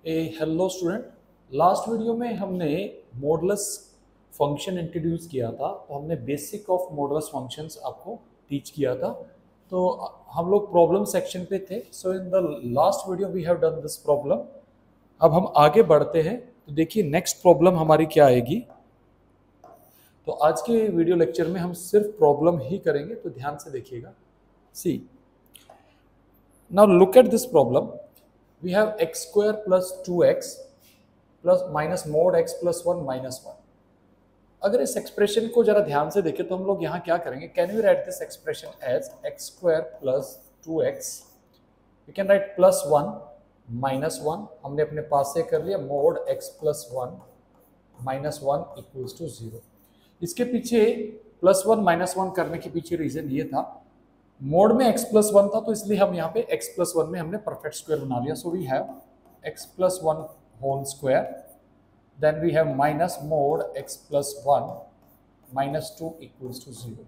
Hello student. Last video में हमने modulus function introduce किया था, तो हमने बेसिक ऑफ मॉडुलस फंक्शंस आपको टीच किया था। तो हम लोग प्रॉब्लम सेक्शन पे थे। So in the last video we have done this problem. अब हम आगे बढ़ते हैं, तो देखिए नेक्स्ट प्रॉब्लम हमारी क्या आएगी। तो आज के वीडियो लेक्चर में हम सिर्फ प्रॉब्लम ही करेंगे, तो ध्यान से देखिएगा। See, now look at this problem. We have x square plus 2x plus minus mod x plus 1 minus 1। अगर इस एक्सप्रेशन को जरा ध्यान से देखें तो हम लोग यहाँ क्या करेंगे, can we write this expression as X square plus 2x, we can write plus 1 minus 1, हमने अपने पास से कर लिया, mod x plus 1 minus 1 equals to 0। इसके पीछे प्लस 1 माइनस 1 करने के पीछे रीजन ये था, मोड में x प्लस 1 था, तो इसलिए हम यहाँ पे x प्लस 1 में हमने परफेक्ट स्क्वायर बना लिया। So we have x plus 1 whole square, then we have minus mod x plus 1 minus 2 equals to 0।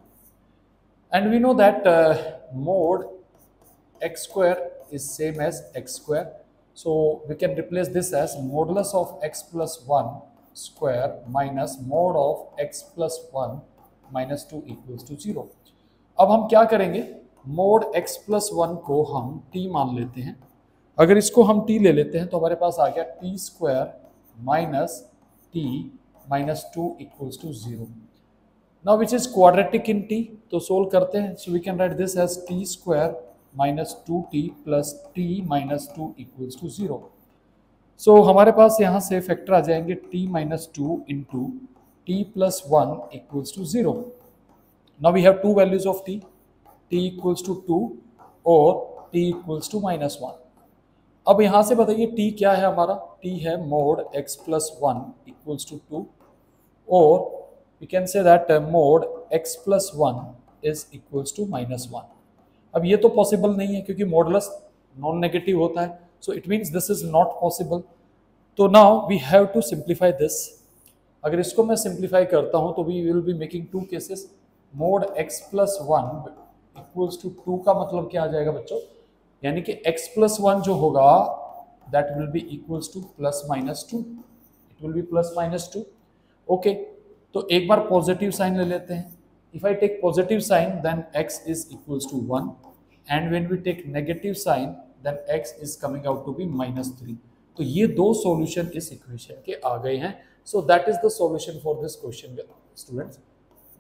And we know that mod x square is same as x square, so we can replace this as modulus of x plus 1 square minus mod of x plus 1 minus 2 equals to 0। अब हम क्या करेंगे, mode x plus 1 को हम t मान लेते हैं। अगर इसको हम t ले लेते हैं तो हमारे पास आ गया t square minus t minus 2 equals to 0। Now which is quadratic in t, तो सोल्व करते हैं। So we can write this as t square minus 2t plus t minus 2 equals to 0। सो हमारे पास यहाँ से फैक्टर आ जाएंगे t minus 2 into t plus 1 equals to 0। Now we have two values of t equals to 2 और t equals to minus 1। अब यहाँ से बताइए t क्या है हमारा, t है mod x plus 1 equals to 2 और we can say that mode x plus 1 is equals to minus 1। अब ये तो पॉसिबल नहीं है क्योंकि मॉडुलस नॉन नेगेटिव होता है, so it means this is not possible। तो now we have to simplify this। अगर इसको मैं सिंप्लीफाई करता हूँ तो we will be making two cases। Mod x plus 1 equals to 2 का मतलब क्या आ जाएगा बच्चों, यानी कि x प्लस 1 जो होगा that will be equals to plus minus 2, it will be plus minus 2। Okay, तो एक बार पॉजिटिव साइन ले लेते हैं। If I take positive sign then x is equals to 1 and when we take negative sign then x is coming out to be minus 3। तो ये दो solution इस इक्वेशन के आ गए हैं। So that is the solution for this question students.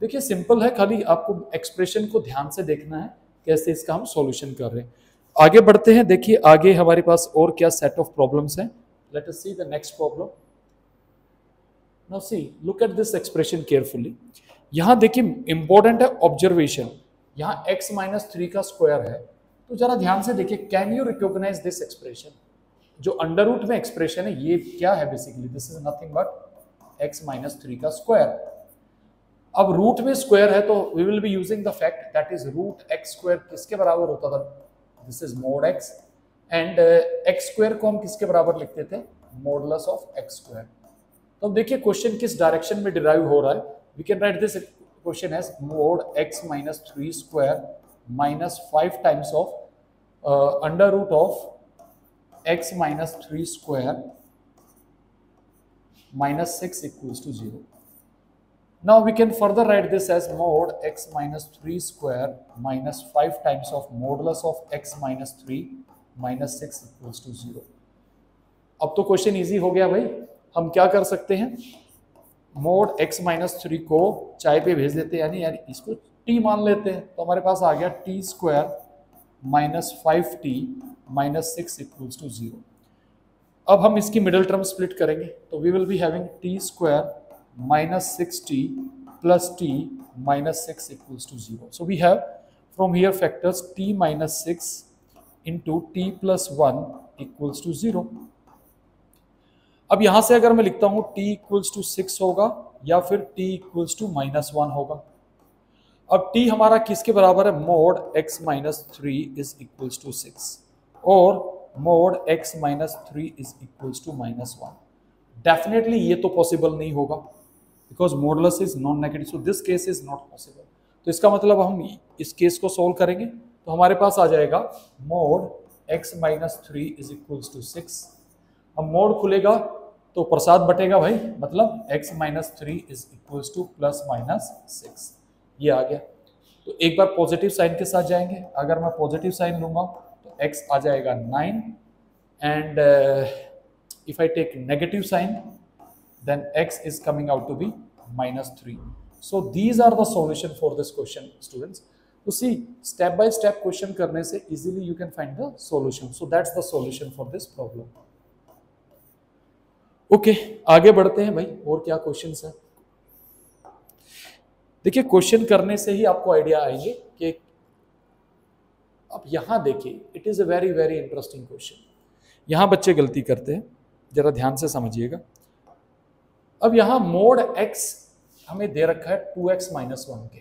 देखिए simple है, खाली आपको एक्सप्रेशन को ध्यान से देखना है कैसे इसका हम सॉल्यूशन कर रहे हैं। आगे बढ़ते हैं, देखिए आगे हमारे पास और क्या सेट ऑफ प्रॉब्लम्स हैं। Let us see the next problem. Now see, look at this expression carefully. यहाँ देखिए इंपॉर्टेंट है ऑब्जर्वेशन, यहाँ x माइनस 3 का स्क्वायर है, तो जरा ध्यान से देखिए, can you recognise this expression. जो अंडर रूट में एक्सप्रेशन है ये क्या है, basically this is nothing but x minus 3 का स्क्वायर। अब रूट में स्क्वायर है तो we will be using the fact that is root x square किसके बराबर होता था, this is mod x, and x square को हम किसके बराबर लिखते थे, मॉडुलस ऑफ एक्स स्क्वायर। तो अब देखिए क्वेश्चन किस डायरेक्शन में डिराइव हो रहा है। We can write this question as mod x minus 3 square minus 5 times of under root of x minus 3 square minus 6 equals to 0। Now we can further write this as mod x minus 3 square minus 5 times of modulus of x minus 3 minus 6 equals to 0। अब तो question easy हो गया भाई। हम क्या कर सकते हैं, mod x minus 3 को चाय पे भेज देते हैं, यानी इसको t मान लेते हैं, तो हमारे पास आ गया t square minus 5t minus 6 equals to 0। अब हम इसकी मिडिल टर्म स्प्लिट करेंगे, तो we will be having t square minus 6t plus t minus 6 equals to 0. So we have from here factors t minus 6 into t plus 1 equals to 0. अब यहां से अगर मैं लिखता हूं t equals to 6 होगा या फिर t equals to minus 1 होगा। अब t हमारा किसके बराबर है, mod x minus 3 is equals to 6 और mode x minus 3 is equals to minus 1। Definitely ये तो पॉसिबल नहीं होगा because modulus is non negative, so this case is not possible. तो इसका मतलब हम इस केस को सोल्व करेंगे तो हमारे पास आ जाएगा mod x minus 3 is equals to 6 अब मोड खुलेगा तो प्रसाद बटेगा भाई, मतलब x minus three is equal to plus minus six, ये आ गया। तो एक बार पॉजिटिव साइन के साथ जाएंगे, अगर मैं पॉजिटिव साइन लूंगा तो x आ जाएगा 9 and if I take negative sign then x is coming out to be minus 3. So these are the solution for this question, students. So see, step by step question करने से easily you can find the solution. So that's the solution for this problem. Okay, आगे बढ़ते हैं भाई, और क्या questions है। देखिए क्वेश्चन करने से ही आपको आइडिया आएंगे कि अब यहां देखिए, it is a very very interesting question. यहां बच्चे गलती करते हैं, जरा ध्यान से समझिएगा। अब यहां मोड x हमें दे रखा है 2x माइनस वन के,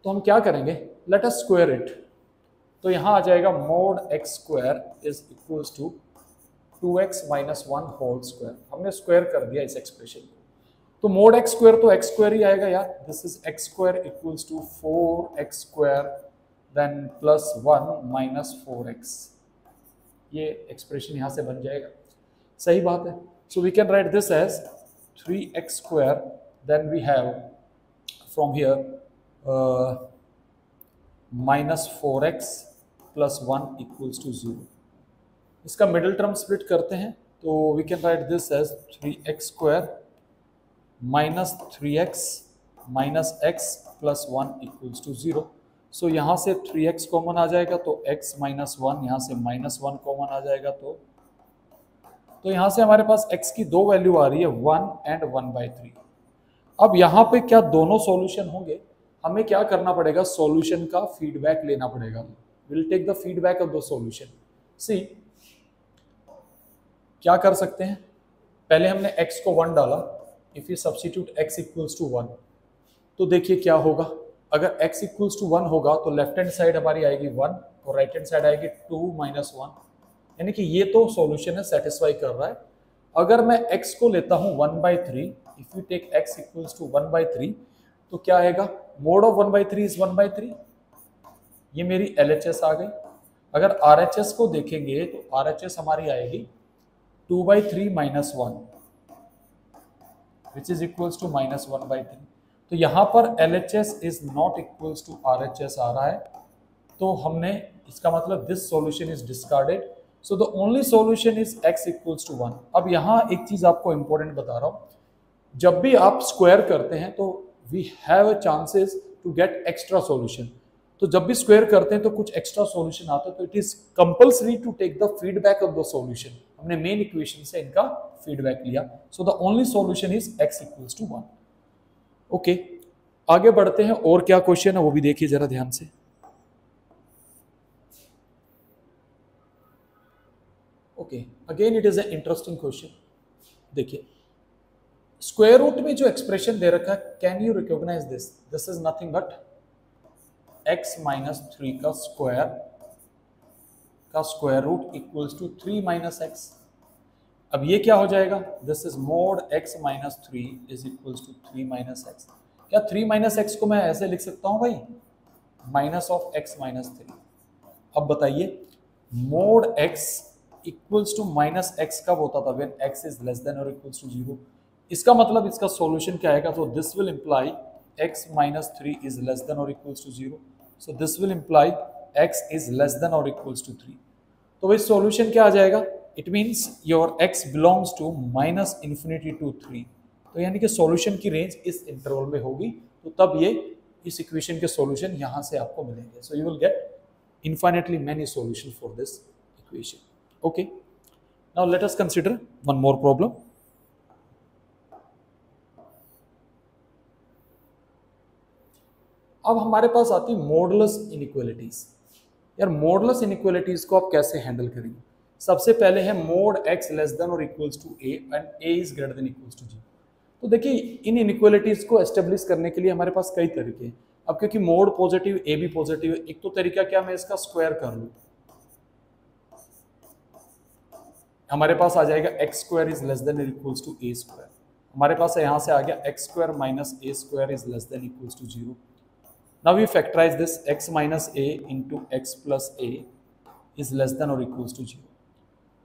तो हम क्या करेंगे, लेट अस स्क्वायर इट। तो यहां आ जाएगा mod x square is equals to 2x minus one whole square. हमने स्क्वायर कर दिया इस एक्सप्रेशन को, तो मोड x स्क्वायर तो x स्क्वायर ही आएगा यार। This is x square equals to 4x square then plus 1 minus 4x। ये एक्सप्रेशन यहां से बन जाएगा, सही बात है। So we can write this as 3x square, then we have from here minus 4x plus 1 equals to 0। इसका middle term split करते हैं, तो we can write this as 3x square minus 3x minus x plus 1 equals to 0। सो यहाँ से 3x common आ जाएगा, तो x minus 1, यहाँ से minus 1 कॉमन आ जाएगा, तो यहां से हमारे पास x की दो वैल्यू आ रही है 1 एंड 1/3। अब यहां पे क्या दोनों सॉल्यूशन होंगे, हमें क्या करना पड़ेगा, सॉल्यूशन का फीडबैक लेना पड़ेगा। Will take the feedback of the solution. See क्या कर सकते हैं, पहले हमने x को 1 डाला, if you substitute x equals to 1, तो देखिए क्या होगा। अगर x इक्वल्स टू 1 होगा तो लेफ्ट हैंड साइड हमारी आएगी 1 और राइट हैंड साइड आएगी 2 माइनस 1, यानी कि ये तो सॉल्यूशन है, सेटिस्फाई कर रहा है। अगर मैं x को लेता हूं 1/3, if you take x equals to 1/3, तो क्या आएगा, मोड ऑफ 1/3 इज 1/3। ये मेरी LHS आ गई। अगर RHS को देखेंगे तो RHS हमारी आएगी 2/3 minus 1 which is equals to minus 1/3। तो यहां पर LHS is not equals to RHS आ रहा है, तो हमने इसका मतलब this solution is discarded. So the only solution is x equals to 1। अब यहाँ एक चीज आपको इंपॉर्टेंट बता रहा हूँ, जब भी आप स्क्वायर करते हैं तो we have a chances to get extra solution. तो जब भी स्क्वायर करते हैं तो कुछ एक्स्ट्रा सॉल्यूशन आता है, तो it is compulsory to take the feedback of the solution. हमने मेन इक्वेशन से इनका फीडबैक लिया, so the only solution is x equals to 1। Okay, आगे बढ़ते हैं, और क्या क्वेश्चन है वो भी देखिए जरा ध्यान से। Okay, again it is an interesting question. देखिए स्क्वायर रूट में जो एक्सप्रेशन दे रखा है, can you recognise this, this is nothing but x minus 3 का square root equals to 3 minus x. अब ये क्या हो जाएगा, this is mod x minus 3 is equals to 3 minus x. क्या 3 माइनस एक्स को मैं ऐसे लिख सकता हूं भाई, माइनस ऑफ x माइनस 3। अब बताइए mod x equals to minus x कब होता था, when x is less than और इक्वल्स टू 0। इसका मतलब इसका सॉल्यूशन क्या आएगा, तो this will imply x minus 3 is less than और equals to 0। So this will imply x is less than और इक्वल्स टू 3। तो भाई सॉल्यूशन क्या आ जाएगा, it means your x belongs to minus infinity to 3। तो यानी कि सॉल्यूशन की रेंज इस इंटरवल में होगी, तो तब ये इस इक्वेशन के सॉल्यूशन यहां से आपको मिलेंगे। So you will get infinitely many solutions for this equation. Okay, now let us consider one more problem. अब हमारे पास आती मॉडुलस इनइक्वालिटीज। यार मॉडुलस इनइक्वालिटीज को आप कैसे हैंडल करेंगे, सबसे पहले है मोड x लेस देन और equals to a and a is greater than equals to 0। तो देखिए इन इनइक्वालिटीज को एस्टेब्लिश करने के लिए हमारे पास कई तरीके हैं। अब क्योंकि मोड पॉजिटिव a भी पॉजिटिव है, एक तो तरीका क्या, मैं इसका स्क्वायर कर लूं, हमारे पास आ जाएगा x square is less than equals to a square. हमारे पास यहां से आ गया x square minus a square is less than equals to 0। Now we factorise this x minus a into x plus a is less than or equals to 0.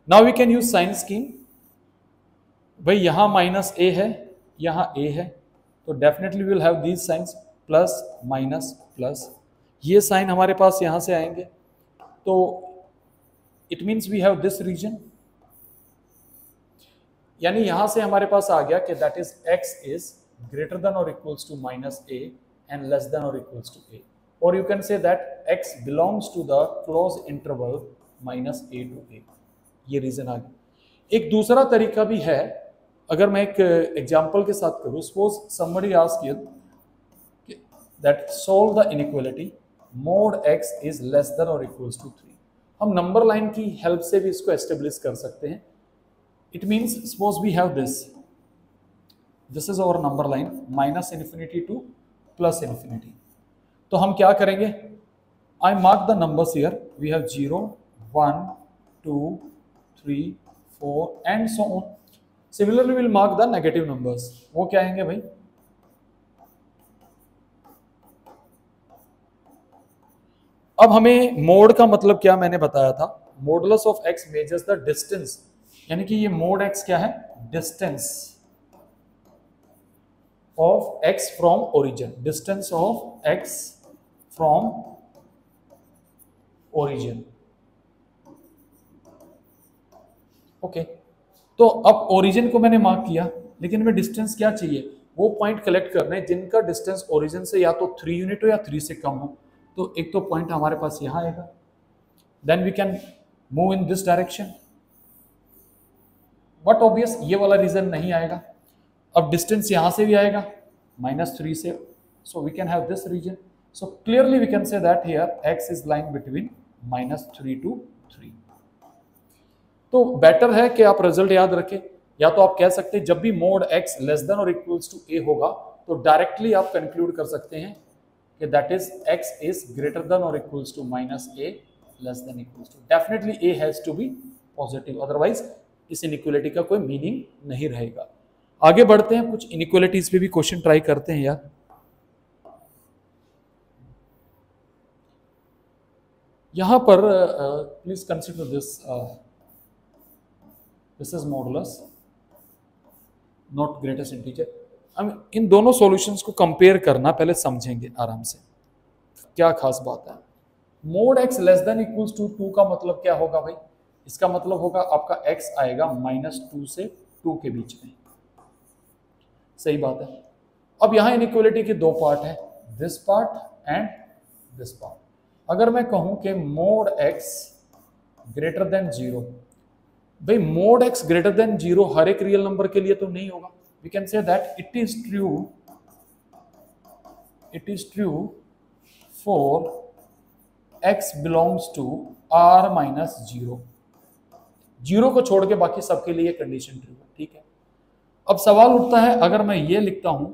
Now we can use sign scheme. भाई यहां minus a है, यहां a है, तो definitely will have these signs, plus minus plus, ये sign हमारे पास यहां से आएंगे, तो it means we have this region, यानी यहां से हमारे पास आ गया कि that is x is greater than और equals to minus A and less than और इक्वल्स टू ए, और you can say that x belongs to the close interval minus A to A. ये रीजन आ गया। एक दूसरा तरीका भी है, अगर मैं एक एग्जांपल के साथ करूं, suppose somebody ask you that solve the inequality mode x is less than और इक्वल्स टू 3। हम नंबर लाइन की हेल्प से भी इसको एस्टेब्लिश कर सकते हैं। It means suppose we have this is our number line minus infinity to plus infinity, तो हम क्या करेंगे, I mark the numbers here, we have 0 1 2 3 4 and so on. Similarly will mark the negative numbers, वो क्या आएंगे भाई, अब हमें मोड का मतलब क्या मैंने बताया था, modulus of x measures the distance, यानी कि ये मोड x क्या है, distance of x from origin, distance of x from origin. Okay, तो अब ओरिजिन को मैंने मार्क किया, लेकिन हमें डिस्टेंस क्या चाहिए, वो पॉइंट कलेक्ट करने जिनका डिस्टेंस ओरिजिन से या तो 3 यूनिट हो या 3 से कम हो। तो एक तो पॉइंट हमारे पास यहां आएगा, then we can move in this direction, but obvious ये वाला रीजन नहीं आएगा। अब डिस्टेंस यहां से भी आएगा -3 से, so we can have this region, so clearly we can say that here x is lying between -3 to 3। तो बेटर है कि आप रिजल्ट याद रखें, या तो आप कह सकते हैं जब भी मोड x लेस देन और इक्वल्स टू a होगा तो डायरेक्टली आप कंक्लूड कर सकते हैं कि that is x is greater than और equals to -a less than equals to, definitely a has to be positive, otherwise इस इनइक्वालिटी का कोई मीनिंग नहीं रहेगा। आगे बढ़ते हैं, कुछ इनइक्वालिटीज पे भी क्वेश्चन ट्राई करते हैं यार। यहां पर please consider this is modulus not greatest integer. हम इन दोनों सॉल्यूशंस को कंपेयर करना पहले समझेंगे आराम से, क्या खास बात है। Mod x less than equals to 2 का मतलब क्या होगा भाई, इसका मतलब होगा आपका x आएगा -2 से 2 के बीच में, सही बात है। अब यहां इनइक्वालिटी के दो पार्ट है, this part and this part. अगर मैं कहूं कि मोड x ग्रेटर देन 0, भाई मोड x ग्रेटर देन 0 हर एक रियल नंबर के लिए तो नहीं होगा। We can say that it is true for x belongs to r -0, 0 को छोड़ के बाकी सबके लिए कंडीशन ट्रू है, ठीक है। अब सवाल उठता है, अगर मैं ये लिखता हूं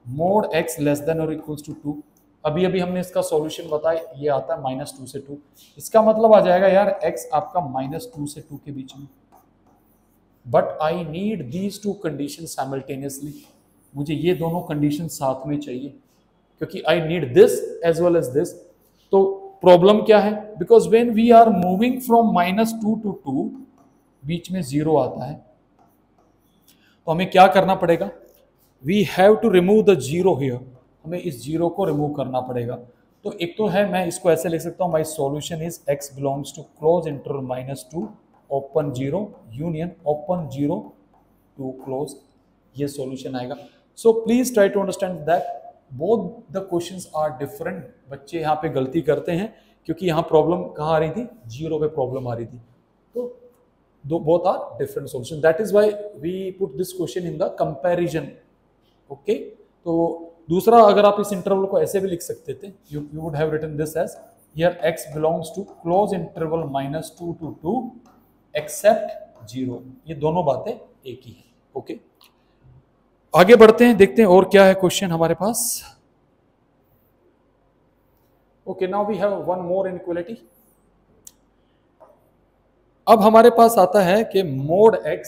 मोड x लेस देन और इक्वल्स टू 2, अभी अभी हमने इसका सॉल्यूशन बताया, ये आता है -2 से 2, इसका मतलब आ जाएगा यार x आपका -2 से 2 के बीच में, but I need these two condition simultaneously, मुझे ये दोनों कंडीशन साथ में चाहिए, क्योंकि I need this as well as this. तो प्रॉब्लम क्या है, because when we are moving from -2 to 2 बीच में 0 आता है, तो हमें क्या करना पड़ेगा, we have to remove the 0 here, हमें इस 0 को रिमूव करना पड़ेगा। तो एक तो है, मैं इसको ऐसे लिख सकता हूं, my solution is x belongs to close interval -2 open 0 union open 0 to close, ये सॉल्यूशन आएगा। So please try to understand that both the questions are different. बच्चे यहाँ पे गलती करते हैं, क्योंकि यहाँ प्रॉब्लम कहाँ आ रही थी, 0 पे प्रॉब्लम आ रही थी, तो दो both are different solution, that is why we put this question in the comparison. Okay, तो दूसरा, अगर आप इस इंटरवल को ऐसे भी लिख सकते थे, you would have written this as here x belongs to close interval -2 to 2 except 0, ये दोनों बातें एक ही है। ओके, आगे बढ़ते हैं, देखते हैं और क्या है क्वेश्चन हमारे पास। Okay, now we have one more inequality. अब हमारे पास आता है कि मोड x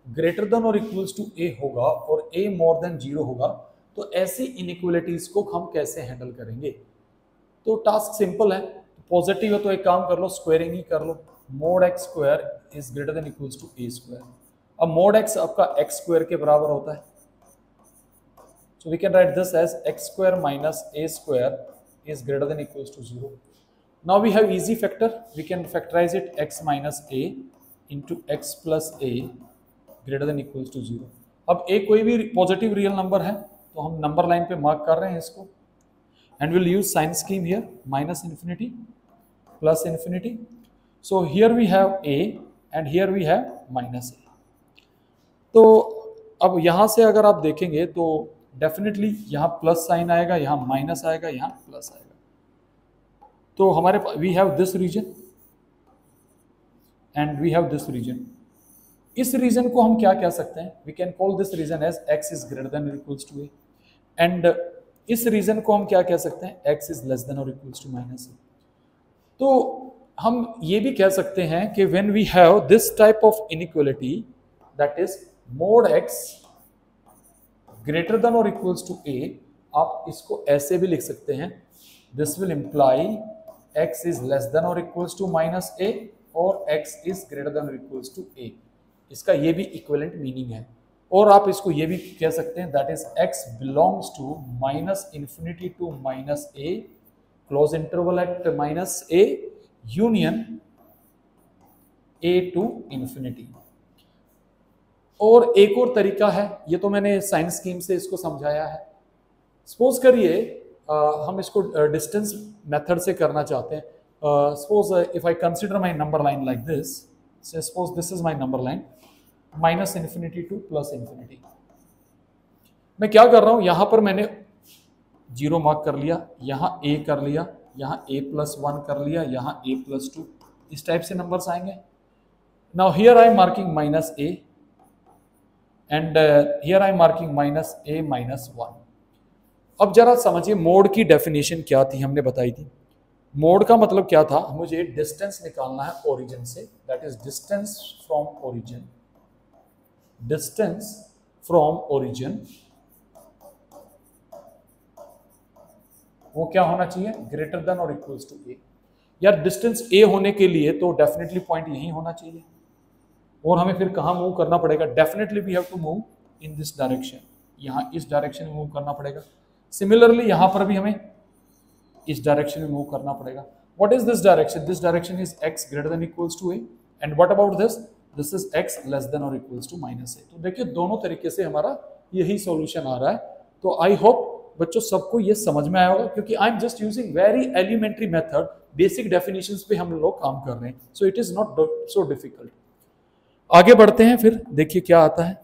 ग्रेटर देन और इक्वल्स टू a होगा और a मोर देन 0 होगा, तो ऐसी इनइक्वालिटीज को हम कैसे हैंडल करेंगे। तो टास्क सिंपल है, पॉजिटिव है तो एक काम कर लो, स्क्वायरिंग ही कर लो, mod x square is greater than equals to A square. अब मोड एक्स आपका एक्स स्क्वायर के बराबर होता है, so we can write this as x square minus a square is greater than equals to 0. Now we have easy factor, we can factorize it x minus a into x plus a greater than equals to 0. अब a कोई भी positive real number है तो हम number line पे mark कर रहे हैं इसको, and we'll use sign scheme here, minus infinity plus infinity. So here we have a and here we have minus a. तो अब यहाँ से अगर आप देखेंगे तो डेफिनेटली यहाँ प्लस साइन आएगा, यहाँ माइनस आएगा, यहाँ प्लस आएगा। तो हमारे पास we have this region and we have this region. इस रीजन को हम क्या कह सकते हैं? We can call this region as x is greater than और इक्वल्स टू a, एंड इस रीजन को हम क्या कह सकते हैं? x इज लेस देन और इक्वल्स टू माइनस a। तो हम ये भी कह सकते हैं कि when we have this type of inequality, that is mod x greater than और इक्वल्स टू a, आप इसको ऐसे भी लिख सकते हैं, this will imply x is less than और इक्वल्स टू माइनस a और x इज ग्रेटर देन और इक्वल्स टू a। इसका ये भी इक्विवेलेंट मीनिंग है। और आप इसको ये भी कह सकते हैं, that is x belongs to minus infinity to minus a, close interval at minus a, union a to infinity. और एक और तरीका है, ये तो मैंने साइन स्कीम से इसको समझाया है। सपोज करिए हम इसको डिस्टेंस मेथड से करना चाहते हैं। Suppose if I consider my number line like this, suppose this is my number line minus infinity to plus infinity. मैं क्या कर रहा हूं, यहां पर मैंने 0 मार्क कर लिया, यहाँ a कर लिया, यहाँ a प्लस 1 कर लिया, यहाँ a प्लस 2, इस टाइप से नंबर्स आएंगे। Now here I am marking minus a and here I am marking minus a minus 1। अब जरा समझिए मोड की डेफिनेशन क्या थी, हमने बताई थी। मोड का मतलब क्या था? मुझे डिस्टेंस निकालना है ओरिजिन से, that is distance from origin. Distance from origin वो क्या होना चाहिए? ग्रेटर देन और इक्वल्स टू a। यार डिस्टेंस a होने के लिए तो डेफिनेटली पॉइंट यही होना चाहिए। और हमें फिर कहाँ मूव करना पड़ेगा? Definitely we have to move in this direction, यहाँ इस डायरेक्शन में मूव करना पड़ेगा। सिमिलरली यहाँ पर भी हमें इस डायरेक्शन में मूव करना पड़ेगा। What is this direction? This direction is x greater than equals to a, and what about this? This is x less than और इक्वल्स टू माइनस a। तो देखिए दोनों तरीके से हमारा यही सॉल्यूशन आ रहा है। तो आई होप बच्चों सबको ये समझ में आया होगा, क्योंकि I am just using very elementary method, basic definitions पे हम लोग काम कर रहे हैं, so it is not so difficult. आगे बढ़ते हैं, फिर देखिए क्या आता है।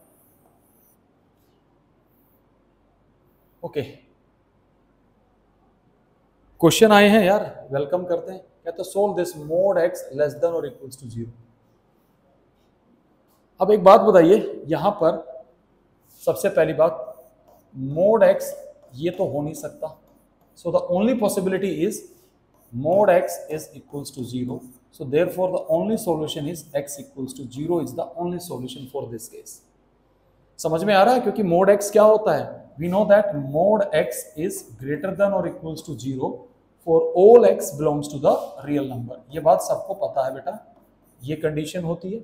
ओके, क्वेश्चन आए हैं यार, वेलकम करते हैं। कहते हैं solve this mode x less than और इक्वल्स टू 0। अब एक बात बताइए, यहां पर सबसे पहली बात, मोड x ये तो हो नहीं सकता, सो the only possibility is mod x is equals to 0, so therefore the only solution is x equals to 0 is the only solution for this case। समझ में आ रहा है? क्योंकि mod x क्या होता है? we know that mod x is greater than or equals to 0 for all x belongs to the real number। ये बात सबको पता है बेटा, ये कंडीशन होती है।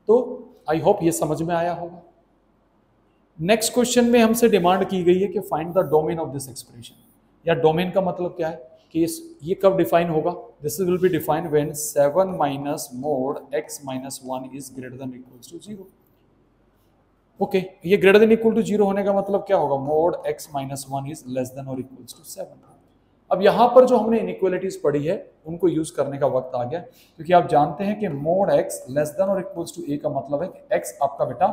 तो आई होप ये समझ में आया होगा। नेक्स्ट क्वेश्चन में हमसे डिमांड की गई है कि find the domain of this expression. या डोमेन का मतलब क्या है कि ये कब डिफाइन होगा? This will be defined when 7 minus mod x minus 1 is greater than equals to 0। Okay, ये ग्रेटर देन इक्वल टू 0 होने का मतलब क्या होगा? Mod x minus 1 is less than और इक्वल्स टू 7। अब यहाँ पर जो हमने इनइक्वालिटीज पढ़ी है उनको यूज करने का वक्त आ गया, क्योंकि आप जानते हैं कि मोड x लेस देन और इक्वल्स टू a का मतलब है कि x आपका बेटा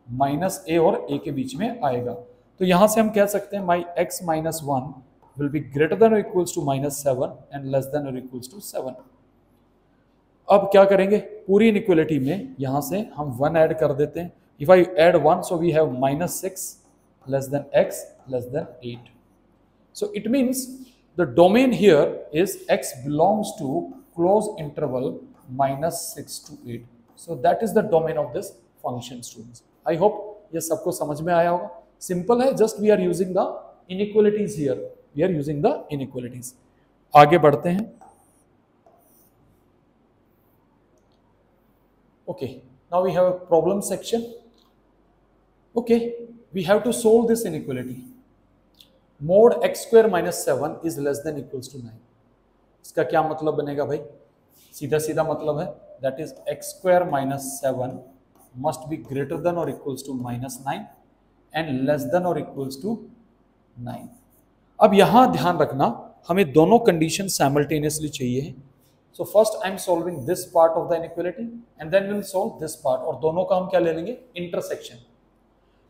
माइनस a और a के बीच में आएगा। तो यहाँ से हम कह सकते हैं माई x minus 1 will be greater than or equals to minus 7 and less than or equals to 7। अब क्या करेंगे? पूरी इनइक्वालिटी में यहाँ से हम 1 ऐड कर देते हैं। If I add 1, so we have minus 6 less than x less than 8। So it means the domain here is x belongs to close interval minus 6 to 8। So that is the domain of this function, students। I hope ये सबको समझ में आया होगा। Simple है, just we are using the inequalities here। We are using the inequalities। आगे बढ़ते हैं। Okay, now we have a problem section. Okay, we have to solve this inequality. Mod x square minus 7 is less than equals to 9. इसका क्या मतलब बनेगा भाई? सीधा सीधा मतलब है that is x square minus 7 must be greater than or equals to minus 9 and less than or equals to 9. अब यहां ध्यान रखना, हमें दोनों कंडीशन साइमल्टेनियसली चाहिए. So first I am solving this part of the inequality and then will solve this part, और दोनों का हम क्या ले लेंगे? इंटरसेक्शन.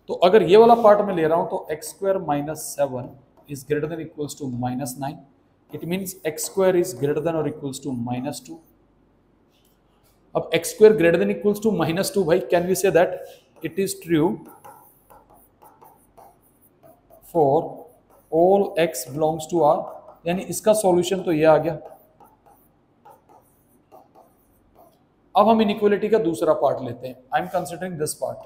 तो अगर ये वाला पार्ट मैं ले रहा हूं तो x square minus 7 is greater than equals to minus 9. It means x square is greater than और इक्वल्स टू माइनस 2. अब x square greater than equals to minus 2, भाई can we say that it is true for all x belongs to R. यानी इसका solution तो ये आ गया. अब हम इनइक्वालिटी का दूसरा पार्ट लेते हैं. आई एम कंसिडरिंग दिस पार्ट.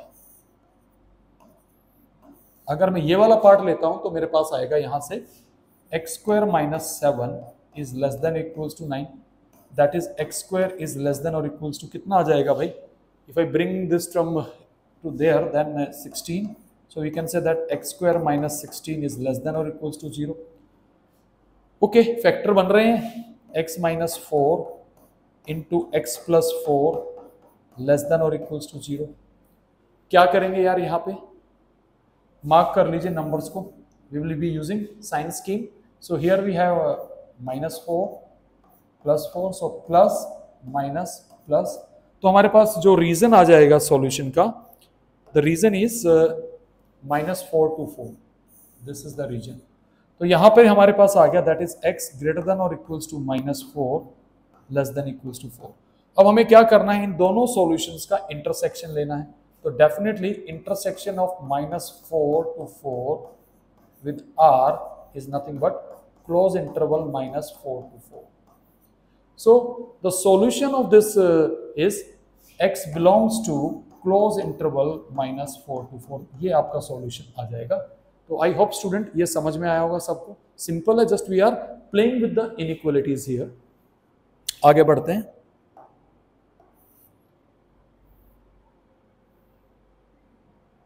अगर मैं ये वाला पार्ट लेता हूं तो मेरे पास आएगा यहां से x square minus 7 is less than equals to 9. That is x square is less than और इक्वल्स टू कितना आ जाएगा भाई? If I bring this term to there then 16. So we can say that x square minus 16 is less than or equals to 0. Okay, factor बन रहे हैं. x minus 4 into x plus 4 less than or equals to 0. क्या करेंगे यार? यहाँ पे mark कर लीजिए नंबर्स को. We will be using sign scheme. So here we have minus 4 plus 4, so plus minus plus. तो हमारे पास जो रीजन आ जाएगा सॉल्यूशन का, the reason is -4 to 4. This is the region. तो यहां पर हमारे पास आ गया that is x greater than और equals to -4 less than equals to 4. अब हमें क्या करना है? इन दोनों सॉल्यूशंस का इंटरसेक्शन लेना है. तो definitely intersection of -4 to 4 with r is nothing but close interval -4 to 4. So the solution of this is x belongs to close interval -4 to 4. ये आपका सॉल्यूशन आ जाएगा. तो आई होप स्टूडेंट ये समझ में आया होगा सबको. सिंपल है, just we are playing with the inequalities here. आगे बढ़ते हैं.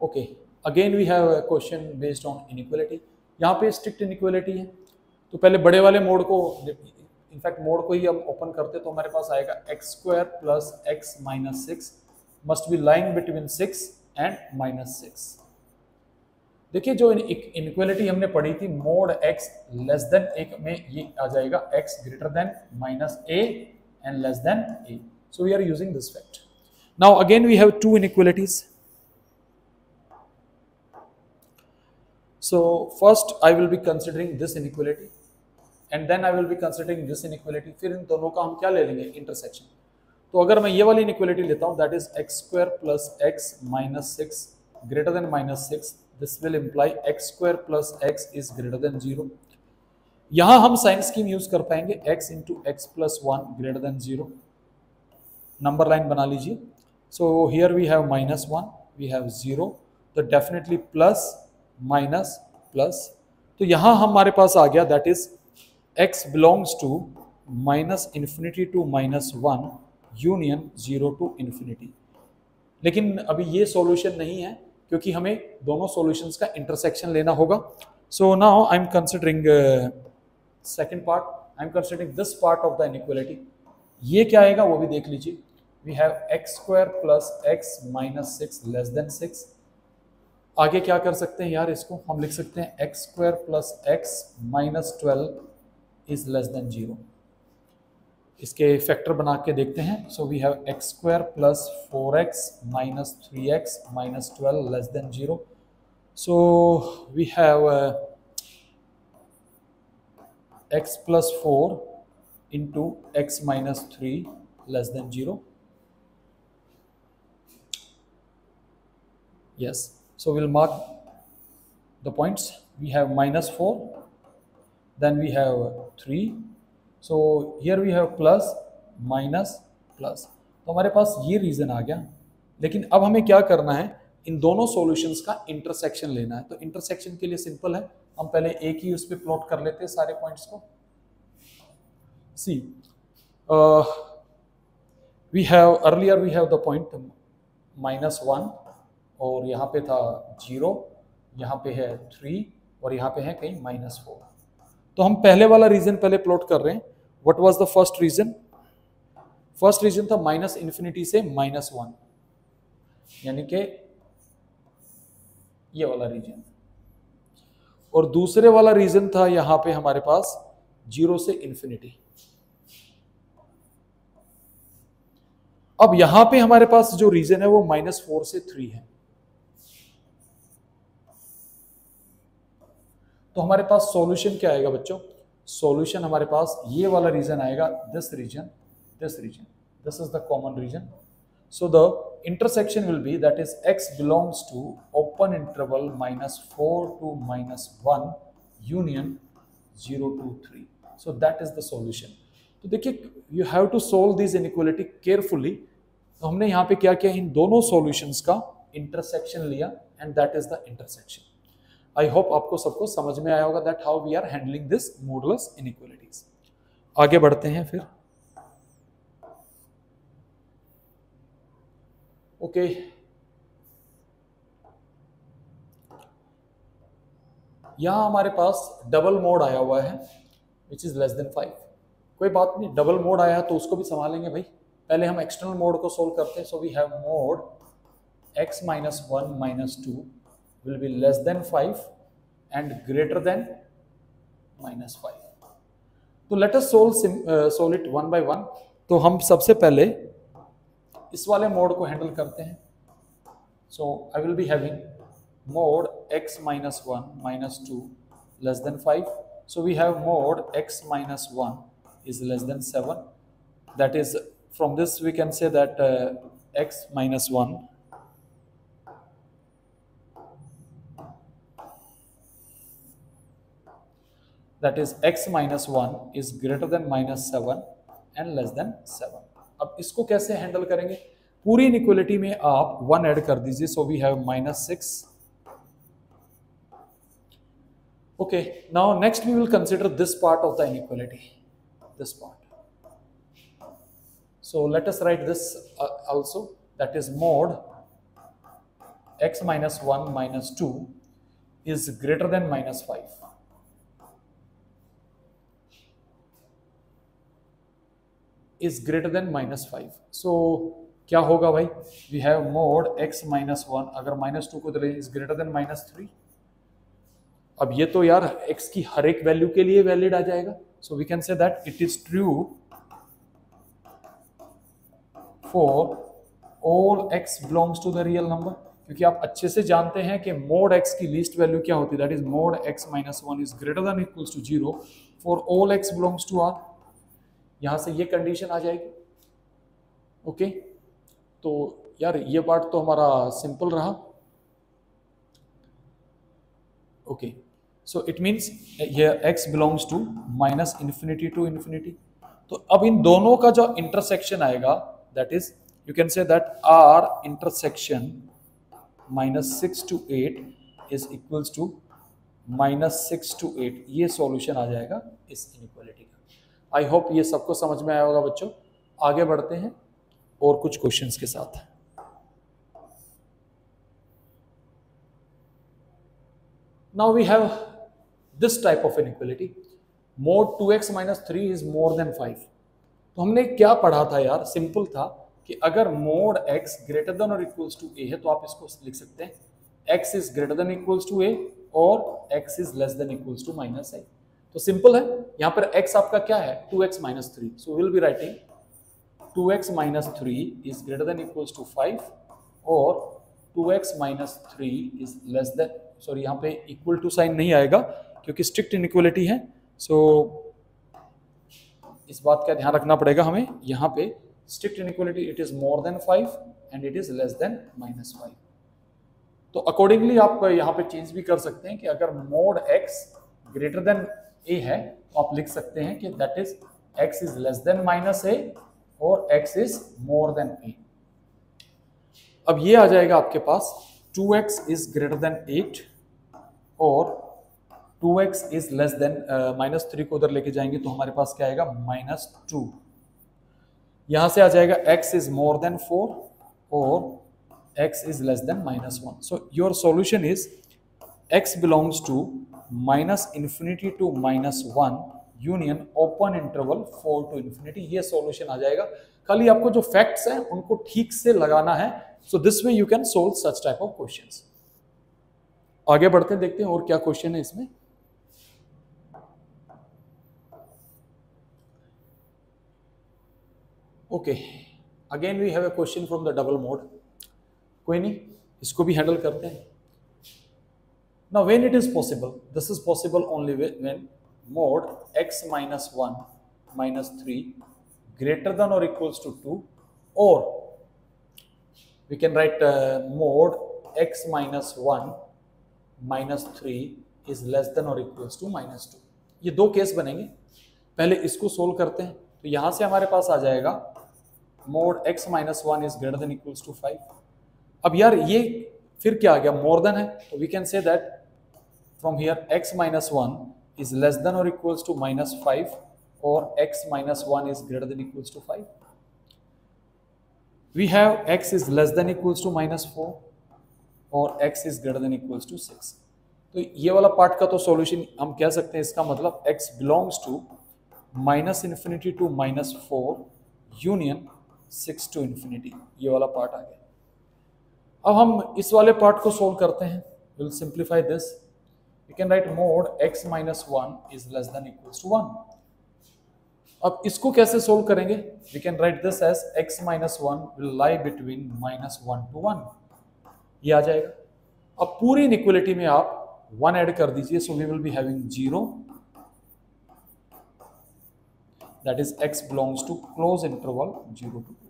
Okay, again we have a question based on inequality. यहाँ पे स्ट्रिक्ट इनइक्वालिटी है. तो पहले बड़े वाले मोड को, इनफैक्ट मोड को ही हम ओपन करते तो हमारे पास आएगा x square plus x minus 6 must be lying between 6 and -6. देखिए जो इनइक्वालिटी हमने पढ़ी थी mod x less than a में, ये आ जाएगा x greater than -a and less than a. So we are using this fact. Now again we have two inequalities. So first I will be considering this inequality and then I will be considering this inequality. फिर इन दोनों का हम क्या ले लेंगे? Intersection. तो अगर मैं ये वाली इनइक्वालिटी लेता हूं that is x square plus x minus 6 greater than -6, this will imply x square plus x is greater than 0. यहां हम साइन स्कीम यूज कर पाएंगे x into x plus 1 greater than 0. Number line बना लीजिए. So here we have -1, we have 0, तो definitely plus minus plus. तो यहां हमारे पास आ गया that is x belongs to -infinity to -1 union 0 to infinity. लेकिन अभी ये सॉल्यूशन नहीं है क्योंकि हमें दोनों सॉल्यूशंस का इंटरसेक्शन लेना होगा. So now I am considering second part. I am considering this part of the inequality. ये क्या आएगा वो भी देख लीजिए. We have x square plus x minus 6 less than 6. आगे क्या कर सकते हैं यार? इसको हम लिख सकते हैं x square plus x minus 12 is less than 0. इसके फैक्टर बना के देखते हैं. So we have x square plus 4x minus 3x minus 12 less than 0. So we have x plus 4 into x minus 3 less than 0. Yes, so we'll mark the points. We have -4, then we have 3. So here we have plus minus plus. तो हमारे पास ये region आ गया. लेकिन अब हमें क्या करना है? इन दोनों सॉल्यूशंस का इंटरसेक्शन लेना है. तो इंटरसेक्शन के लिए सिंपल है, हम पहले एक ही उस पर प्लॉट कर लेते हैं सारे पॉइंट्स को. See we have earlier we have the point -1 और यहाँ पे था 0, यहाँ पे है 3 और यहाँ पे है कहीं -4। तो हम पहले वाला रीजन पहले प्लॉट कर रहे हैं। What was the first region? First region था -∞ से -1, यानी कि ये वाला रीजन। और दूसरे वाला रीजन था यहां पे हमारे पास 0 से ∞। अब यहां पे हमारे पास जो रीजन है वो -4 से 3 है। तो हमारे पास सॉल्यूशन क्या आएगा बच्चों? सॉल्यूशन हमारे पास ये वाला रीजन आएगा, this region, this is the common region. So the intersection will be, that is x belongs to open interval -4 to -1 union 0 to 3. So that is the solution. तो देखिए, you have to solve these inequality carefully. तो हमने यहाँ पे क्या किया, इन दोनों solutions का intersection लिया and that is the intersection. I hope आपको सबको समझ में आया होगा that how we are handling this modulus inequalities. आगे बढ़ते हैं फिर। ओके, यहां हमारे पास डबल मोड आया हुआ है विच इज लेस देन 5। कोई बात नहीं, डबल मोड आया तो उसको भी संभालेंगे भाई। पहले हम एक्सटर्नल मोड को सोल्व करते हैं। So we have mod x -1 -2 will be less than 5 and greater than -5। तो let us solve it one by one. तो हम सबसे पहले इस वाले मोड को हैंडल करते हैं। So I will be having mod x -1 -2 less than 5। So we have mod x -1 is less than 7. That is, from this we can say that x -1 that is x -1 is greater than -7 and less than 7. अब इसको कैसे handle करेंगे? पूरी inequality में आप 1 add कर दीजिए। So we have -6। Okay, now next we will consider this part of the inequality, this part. So let us write this also, that is mod x -1 -2 is greater than -5 is greater than -5. So क्या होगा भाई? we have mod x -1, अगर -2 को दे is greater than -3। अब ये तो यार x की हर एक वैल्यू के लिए वैलिड आ जाएगा। So we can say that it is true for all x belongs to the real number, क्योंकि आप अच्छे से जानते हैं कि mod x की लीस्ट वैल्यू क्या होती है, that is mod x -1 is greater than or equals to 0 for all x belongs to R। यहां से ये कंडीशन आ जाएगी। ओके, तो यार ये पार्ट तो हमारा सिंपल रहा। ओके, सो इट मीन्स ये x बिलोंग्स टू -∞ to ∞। तो अब इन दोनों का जो इंटरसेक्शन आएगा, that is you can say that R intersection -6 to 8 is equals to -6 to 8। ये सॉल्यूशन आ जाएगा इस इनइक्वालिटी का। आई होप ये सबको समझ में आया होगा बच्चों। आगे बढ़ते हैं और कुछ क्वेश्चंस के साथ। Now we have this type of inequality, mod 2x - 3 is more than 5। तो हमने क्या पढ़ा था यार? सिंपल था कि अगर mod x greater than or equals to a है तो आप इसको लिख सकते हैं x is greater than equals to a और x is less than equals to -a। तो सिंपल है। यहाँ पर x आपका क्या है? 2x - 3। So we will be writing 2x - 3 is greater than equals to 5 और 2x - 3 is less than, sorry यहाँ पे इक्वल टू साइन नहीं आएगा क्योंकि स्ट्रिक्ट इनइक्वालिटी है। सो इस बात का ध्यान रखना पड़ेगा हमें। यहाँ पे strict inequality, it is more than 5 and it is less than -5। तो अकॉर्डिंगली आप यहाँ पे चेंज भी कर सकते हैं कि अगर mode x greater than a है तो आप लिख सकते हैं कि that is x is less than -a और x is more than a। अब ये आ जाएगा आपके पास 2x is greater than 8 और 2x is less than -3 को उधर लेके जाएंगे तो हमारे पास क्या आएगा? -2। यहाँ से आ जाएगा x इज मोर देन 4 और x is less than -1. So your solution is x belongs to -infinity to -1 union open interval 4 to infinity. ये सॉल्यूशन आ जाएगा. खाली आपको जो फैक्ट्स हैं उनको ठीक से लगाना है. So this way you can solve such type of questions. आगे बढ़ते हैं, देखते हैं और क्या क्वेश्चन है इसमें. Okay, again we have a question from the double mod. कोई नहीं, इसको भी हैंडल करते हैं. Now when it is possible, this is possible only when mod x minus 1 minus 3 greater than or equals to 2, or we can write mod x minus 1 minus 3 is less than or equals to -2. ये दो case बनेंगे. पहले इसको solve करते हैं. तो यहाँ से हमारे पास आ जाएगा mod x minus 1 is greater than equals to 5. अब यार ये फिर क्या आ गया, मोर देन है. तो we can say that from here x minus 1 is less than or equals to -5 or x minus 1 is greater than equals to 5. We have x is less than equals to -4 or x is greater than equals to 6. तो ये वाला part का तो solution हम कह सकते हैं, इसका मतलब x belongs to -infinity to -4 union 6 to infinity. ये वाला पार्ट आ गया. अब हम इस वाले पार्ट को सोल्व करते हैं. We'll simplify this. We can write mod x minus 1 is less than equals to 1. अब इसको कैसे सोल्व करेंगे? We can write this as x minus 1 will lie between -1 to 1. ये आ जाएगा. अब पूरी इनइक्वालिटी में आप 1 ऐड कर दीजिए. So we will be having 0. That is x belongs to close interval 0 to 2.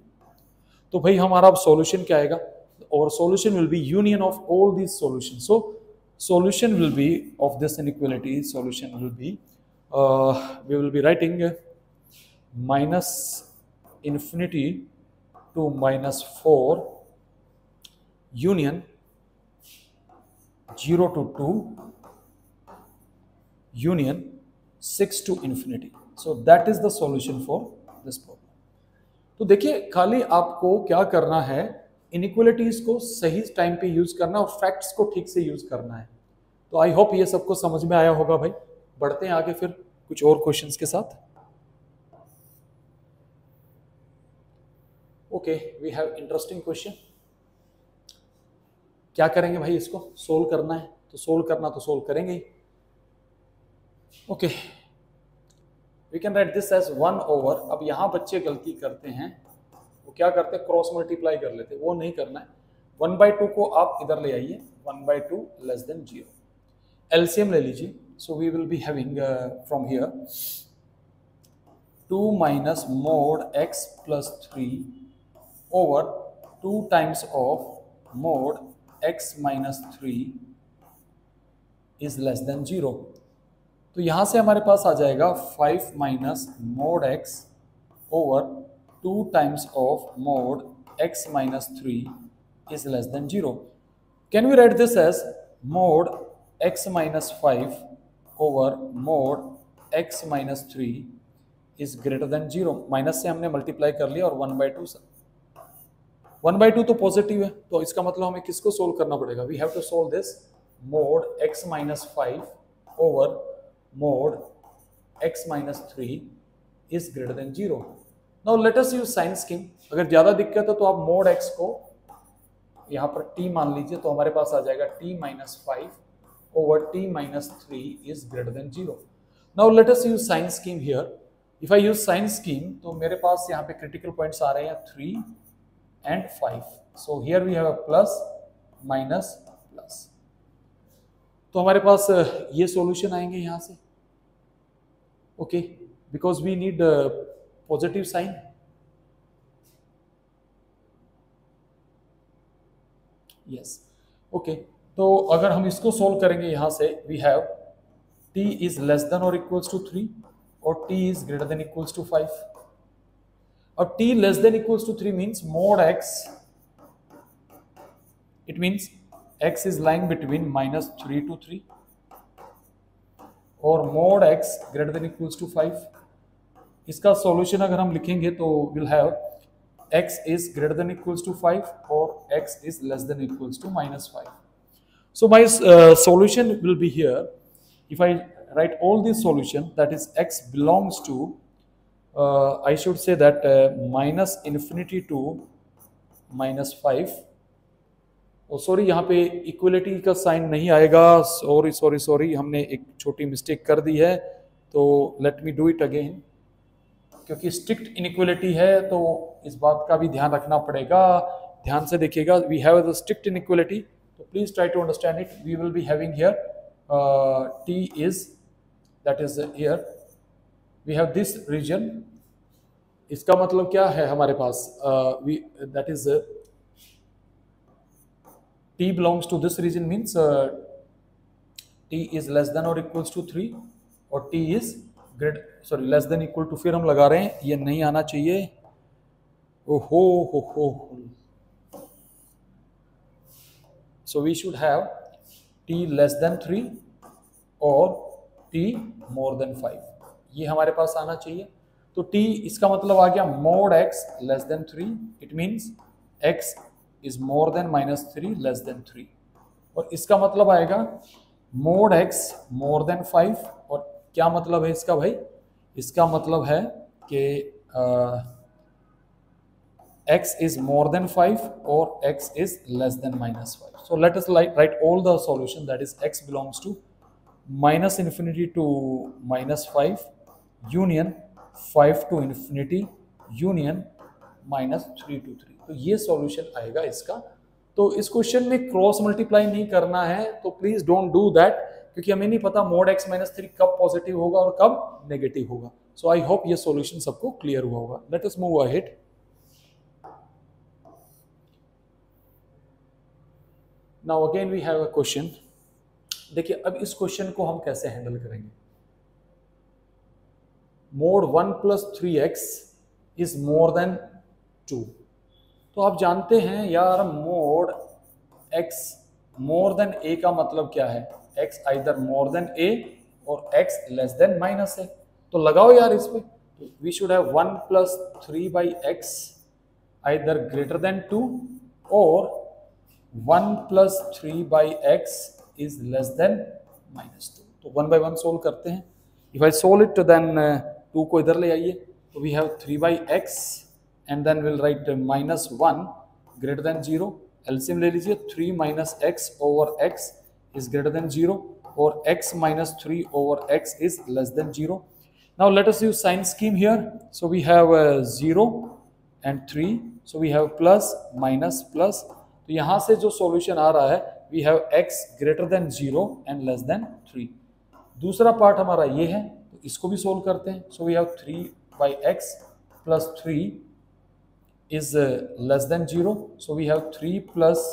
तो भाई हमारा अब सॉल्यूशन क्या आएगा? Our solution will be union of all these solutions. So solution will be of this inequality, solution will be we will be writing minus infinity to -4 union 0 to 2 union 6 to infinity. So that is the solution for this problem. तो देखिए, खाली आपको क्या करना है, inequalities को सही time पे यूज करना और फैक्ट्स को ठीक से यूज करना है. तो आई होप ये सबको समझ में आया होगा भाई. बढ़ते हैं आगे फिर कुछ और क्वेश्चंस के साथ. Okay, we have interesting question. क्या करेंगे भाई, इसको सोल्व करना है तो सोल्व करेंगे ही. Okay, we can write this as 1 over. अब यहाँ बच्चे गलती करते हैं, वो क्या करते हैं, क्रॉस मल्टीप्लाई कर लेते हैं. वो नहीं करना है. 1/2 को आप इधर ले आइए. 1/2 लेस देन 0. एलसीएम ले लीजिए. So we will be having from here 2 minus mod x plus 3 over 2 times of mod x minus 3 is less than 0. तो यहाँ से हमारे पास आ जाएगा 5 minus mod x over 2 times of mod x minus 3 is less than 0. Can we write this as mod x minus 5 over mod x minus 3 is greater than 0? Minus से हमने multiply कर लिया और 1/2 1/2 तो पॉजिटिव है, तो इसका मतलब हमें किसको सोल्व करना पड़ेगा? We have to solve this mod x minus 5 over mod x minus 3 is greater than 0. Now let us use sign scheme. अगर ज्यादा दिक्कत है तो आप mod x को यहाँ पर t मान लीजिए. तो हमारे पास आ जाएगा t minus 5 over t minus 3 is greater than 0. Now let us use sign scheme here. If I use sign scheme तो मेरे पास यहाँ पे क्रिटिकल पॉइंट्स आ रहे हैं 3 and 5. So here we have a plus minus plus. तो हमारे पास ये solution आएंगे यहाँ से. Okay, because we need positive sign. Yes, okay. तो अगर हम इसको सोल्व करेंगे यहाँ से, we have t is less than और इक्वल्स टू 3 और t is greater than equals to 5. और t less than equals to 3 means mod x, it means x is lying between -3 to 3 और mod x greater than equals to 5. इसका solution अगर हम लिखेंगे तो will have x is greater than equals to 5 or x is less than equals to minus 5. So my solution will be here. If I write all these solution, that is x belongs to, I should say that minus infinity to minus 5. और sorry यहाँ पे equality का sign नहीं आएगा, sorry हमने एक छोटी mistake कर दी है, तो let me do it again, क्योंकि स्ट्रिक्ट इनइक्वलिटी है तो इस बात का भी ध्यान रखना पड़ेगा. ध्यान से देखिएगा, we have the strict inequality, तो please try to understand it. We will be having here t is, that is here we have this region. इसका मतलब क्या है हमारे पास, that is t belongs to this region means t is less than or equals to 3 और t is less than equal to, फिर हम लगा रहे हैं, ये नहीं आना चाहिए, ओहो हो. So we should have t less than 3 और t more than 5, ये हमारे पास आना चाहिए. तो t इसका मतलब आ गया mod x less than 3, it means x is more than minus 3 less than 3, और इसका मतलब आएगा mod x more than 5, और क्या मतलब है इसका भाई, इसका मतलब है कि x is more than 5 or x is less than minus 5. So let us write all the solution, that is x belongs to minus infinity to minus 5 union 5 to infinity union minus 3 to 3. तो ये solution आएगा इसका. तो इस question में cross multiply नहीं करना है, तो प्लीज डोंट डू दैट, क्योंकि हमें नहीं पता mod x minus 3 कब पॉजिटिव होगा और कब नेगेटिव होगा. सो आई होप ये सॉल्यूशन सबको क्लियर हुआ होगा. Let us move ahead. Now again we have a question. देखिए अब इस क्वेश्चन को हम कैसे हैंडल करेंगे. mod 1 plus 3x is more than 2. तो आप जानते हैं यार, mod x more than a का मतलब क्या है, x either more than a और x less than minus a. तो लगाओ यार इस पे. we should have 1 plus 3 by x either greater than 2 or 1 plus 3 by x is less than minus 2. तो 1 by 1 सोल्व करते हैं. If I solve it then 2 को इधर ले आइए, तो we have 3 by x and then we'll write minus 1 greater than 0. LCM ले लीजिए, 3 minus x over x is greater than 0 or x minus 3 over x is less than 0. Now let us use sign scheme here. So we have 0 and 3. So we have plus minus plus. तो यहाँ से जो solution आ रहा है, we have x greater than 0 and less than 3. दूसरा part हमारा ये है, तो इसको भी सोल्व करते हैं. So we have 3 by x plus 3 is less than 0. So we have 3 plus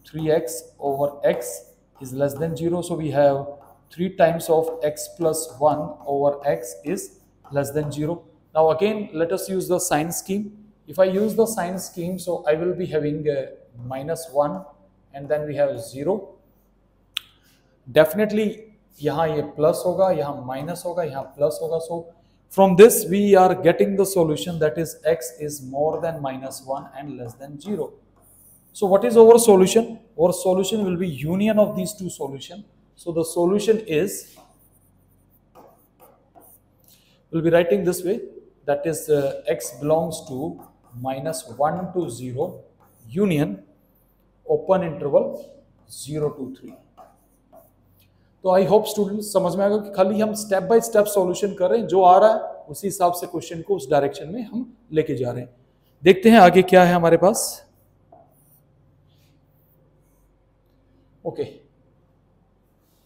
3x over x is less than 0. So we have 3 times of x plus 1 over x is less than 0. Now again let us use the sign scheme. If I use the sign scheme, so I will be having minus 1 and then we have 0. Definitely यहाँ ये plus होगा, यहाँ minus होगा, यहाँ plus होगा. So from this we are getting the solution, that is x is more than minus 1 and less than 0. So what is our solution? Our solution will be union of these two solutions. So the solution is, we'll be writing this way, that is x belongs to minus 1 to 0 union open interval 0 to 3. तो I hope students समझ में आएगा कि खाली हम step by step solution कर रहे हैं, जो आ रहा है उसी हिसाब से क्वेश्चन को उस डायरेक्शन में हम लेके जा रहे हैं. देखते हैं आगे क्या है हमारे पास. ओके,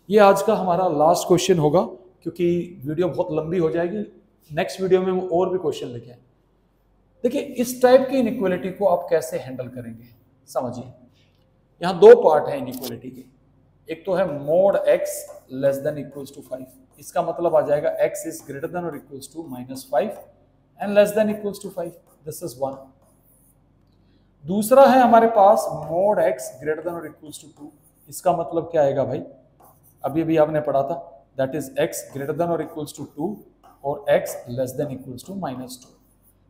ये आज का हमारा लास्ट क्वेश्चन होगा, क्योंकि वीडियो बहुत लंबी हो जाएगी. नेक्स्ट वीडियो में हम और भी क्वेश्चन लेके आए. देखिए इस टाइप की इनइक्वालिटी को आप कैसे हैंडल करेंगे, समझिए. यहाँ दो पार्ट है इनइक्वालिटी के. एक तो है mod x less than equals to 5. इसका मतलब आ जाएगा x इज ग्रेटर देन और equals to minus 5 and less than equals to 5. This is 1. दूसरा है हमारे पास mod x ग्रेटर देन और इक्वल्स टू 2. इसका मतलब क्या आएगा भाई, अभी अभी आपने पढ़ा था, that is x greater than और इक्वल्स टू 2 और x less than equals to minus 2.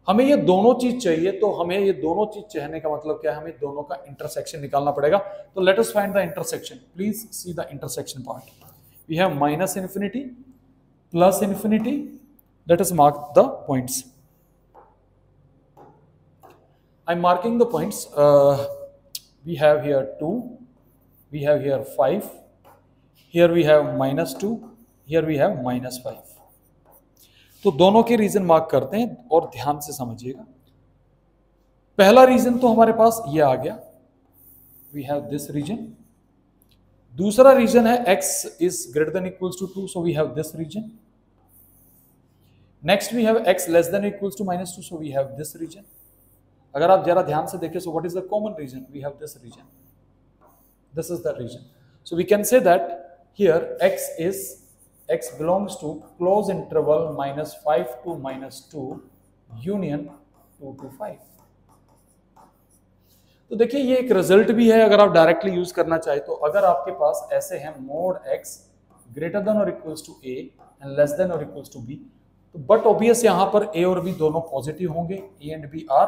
हमें ये दोनों चीज चाहिए, तो हमें ये दोनों चीज चाहने का मतलब क्या है, हमें दोनों का इंटरसेक्शन निकालना पड़ेगा। तो let us find the intersection. Please see the intersection part. We have minus infinity plus infinity. Let us mark the points. I am marking the points. We have here 2, we have here 5, here we have -2, here we have -5। तो दोनों के reason mark करते हैं और ध्यान से समझिएगा। पहला रीजन तो हमारे पास ये आ गया, वी हैव दिस रीजन। दूसरा रीजन है x is greater than equals to 2, so we have this region. Next we have x less than equals to -2, so we have this region. अगर आप जरा ध्यान से देखें, so what is the common region, we have this region, this is the region. So we can say that here x belongs to close interval -5 to -2 union 2 to 5। तो देखिए ये एक रिजल्ट भी है, अगर आप डायरेक्टली यूज करना चाहे तो। अगर आपके पास ऐसे हैं मोड x ग्रेटर देन और equals to a and less than और इक्वल्स टू b, तो बट ऑब्वियस यहाँ पर a और b दोनों पॉजिटिव होंगे, a and b are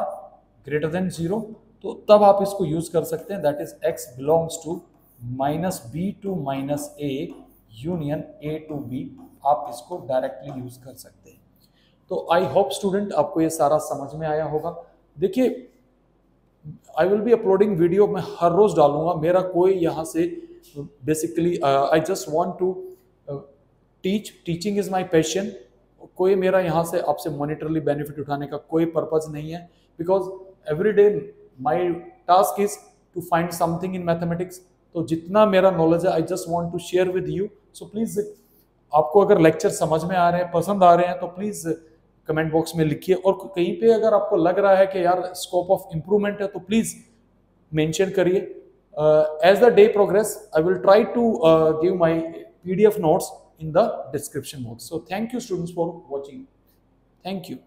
greater than 0, तो तब आप इसको यूज कर सकते हैं, that is x belongs to -b to -a union a to b। आप इसको डायरेक्टली यूज कर सकते हैं। तो आई होप स्टूडेंट आपको ये सारा समझ में आया होगा। देखिए I will be uploading video, मैं हर रोज डालूंगा। मेरा कोई यहाँ से basically I just want to teaching is my passion. कोई मेरा यहाँ से आपसे मॉनिटरली बेनिफिट उठाने का कोई पर्पज नहीं है, because every day my task is to find something in mathematics. तो जितना मेरा नॉलेज है I just want to share with you. So please आपको अगर लेक्चर समझ में आ रहे हैं, पसंद आ रहे हैं, तो प्लीज कमेंट बॉक्स में लिखिए। और कहीं पे अगर आपको लग रहा है कि यार स्कोप ऑफ इम्प्रूवमेंट है, तो प्लीज मेंशन करिए। As the day progress I will try to give my PDF notes in the description box. So thank you students for watching. Thank you.